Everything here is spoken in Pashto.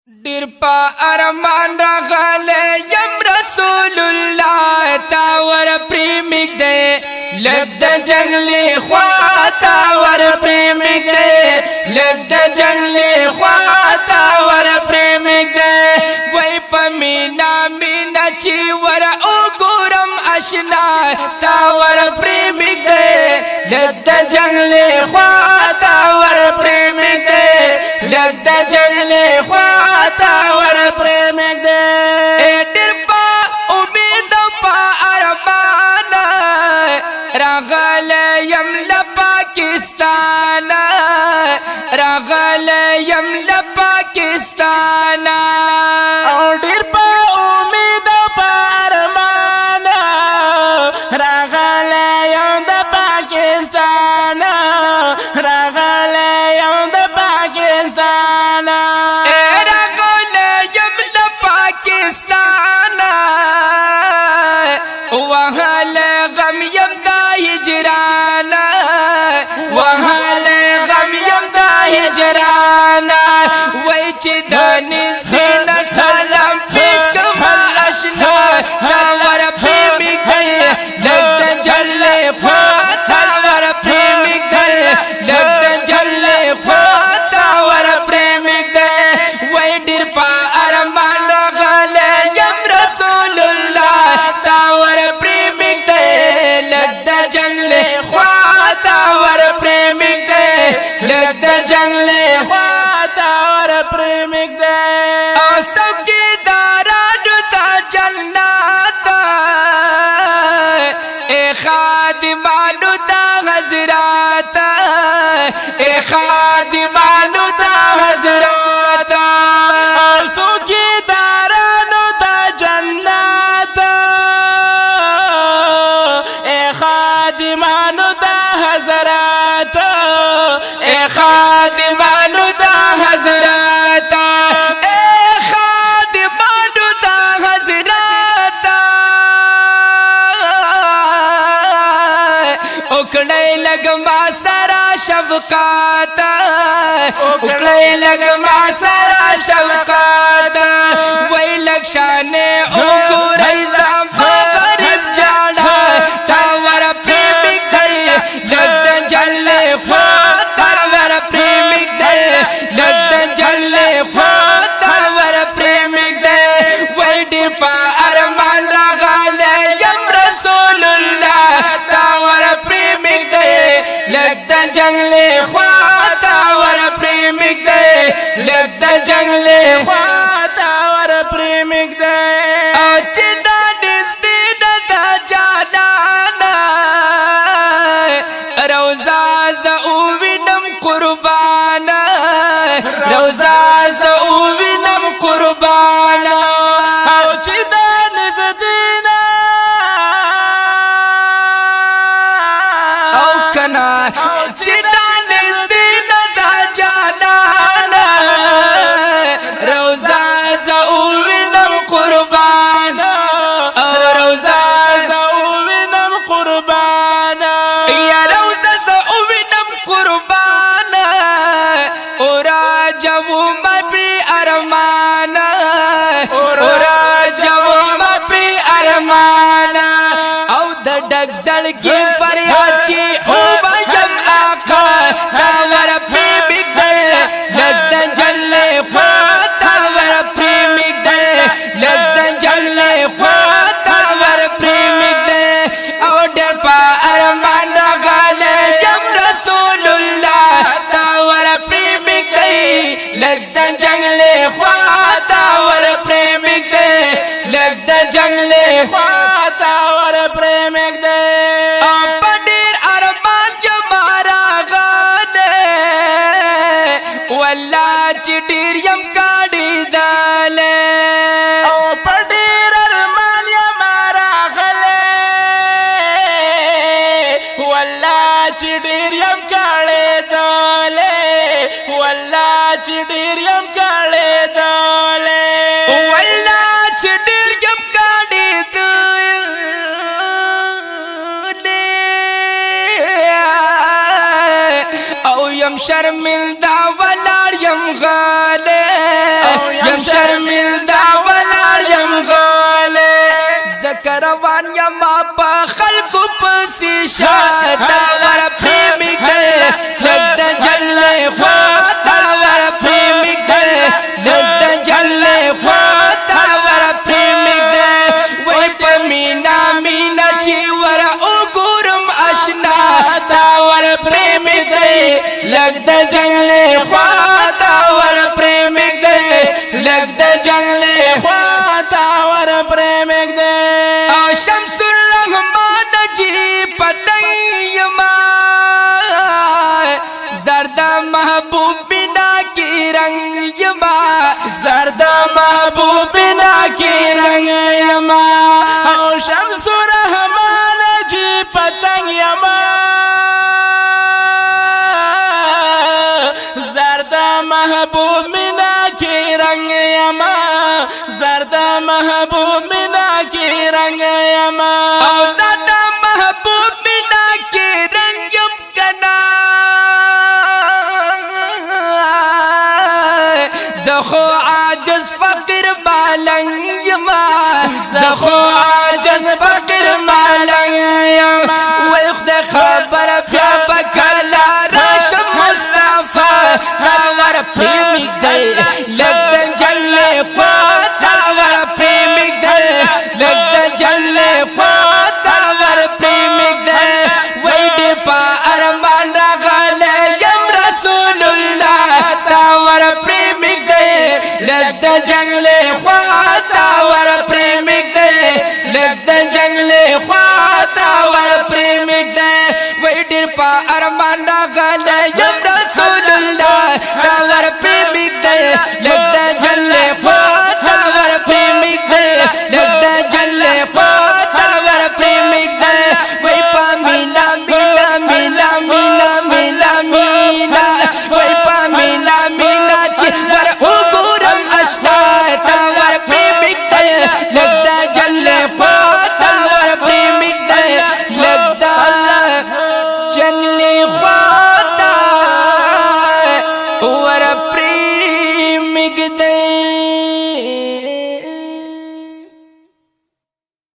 ډیر په ارمان راغله یم رسول الله تا ور پریمګ دې لګ د جنگلی خوا تا ور پریمګ دې لګ د جنگلی خوا تا ور پریمګ دې وای پمینا مینا چی ور او ګورم آشنا تا ور پریمګ دې لګ د جنگلی خوا تا ور پریمګ دې لګ د جنگلی خوا تا ور پریمګ دې ډیر په امید په ارمان راغله یم ل پاکستان راغله یم ل پاکستان ډیر په امید په ارمان راغله یم د پاکستان راغله یم د پاکستان وهل غم یم دا هجران وهل غم یم دا هجران وای چې د نږدې نه سلام پیش کوم آشنا تا ور پریمګ دې لګ د جلې خوا تا ور پریمګ دې لګ د جلې خوا تا ور پریمګ دې وای ډیر په ارمان راغله یم رسول الله تا ور پریمګ دې لګ د جنگلې خوا تا ور پریمګ دې لګ د جنگلې خوا تا ور پریمګ دې او څوکیدارانو ته جنت اے خادمانو ته حضرات اے خادمانو ته حضرات څوکیدارانو ته جنت اے خادمانو ته حضرات اے خادمانو ته حضرات اے خادمانو ته حضرات وکړی لګ ما سره شفقات وکړی لګ ما سره شفقات وای لګ شانه وګورای زم غریب جاړه تا ور پریمګ دې لګ د جلې خوا تا ور پریمګ دې لګ د جلې خوا تا ور پریمګ دې وای ډیر په ارمان راغله یم رسول الله تا ور پریمګ دې لګ د جنگلې خوا تا ور پریمګ دې لګ د جنگلې خوا تا ور پریمګ دې او چې دا نږدې نه ده جانانه روضه زه ووینم قربانه روضه زه ووینم قربانه او چې دا نږدې نه او کنا چې دا نږدې نه ده جانانه روضه زه ووینم قربانه او روضه زه ووینم قربانه یا روضه زه ووینم قربانه او راجو ما پی ارمانه او راجو ما پی ارمانه او د ډک زړګي فریاد چې او بایم آقا تا ور پریمګ دې لګ د جلې خوا تا ور پریمګ دې لګ د جلې خوا تا ور پریمګ دې او ډېر په ارمان راغله یم رسول الله تا ور پریمګ دې لګ د جنگلې خوا تا ور پریمګ دې لګ د جنگلې خوا تا ور پریمګ دې په ډېر ارمان جما راغله والله چې ډېر یم کاډې داله او په ډېر ارمان یم راغلی والله چې ډېر یم کړېدلی والله چې ډېر یم کړېدلی والله چې ډېر یم کاډې داله او یم شرمنده ولاړ یم غاله یم ما په خلکو پسې شاته ور پرېږدی لږ د جنګ خواته ور پرېږدی لږ د جنګ خواته ور پرېږدی وای په مینا مینا چې ور وګورم اشنا تا ور پرېږدی لږ د جنګ خواته ور پرېږدی لږ د جنګ خواته ور پرېږدی او شمس الرحمن جی پتیما زرد محبوب بنا کی رنگ یما زرد محبوب بنا کی رنگ یما او شمس الرحمن جی پتنگ یما زرد محبوب منا کی رنگ یما زرد محبوب منا کی رنگ یما او زرد محبوب بنا کی رنگ یم کنا زخو عاجز فقر مالنگ یما زخو عاجز فقر مالنگ یما وی خود خبر بیا بکلا راشم مصطفی ور پرېږدی لږ د جنګ خواته ور پرېږدی لږ د جنګ خواته ور پرېږدی وی ډېر په ارمان راغلی یم رسول الله تا ور پرېږدی لږ د جنګ خواته ور پرېږدی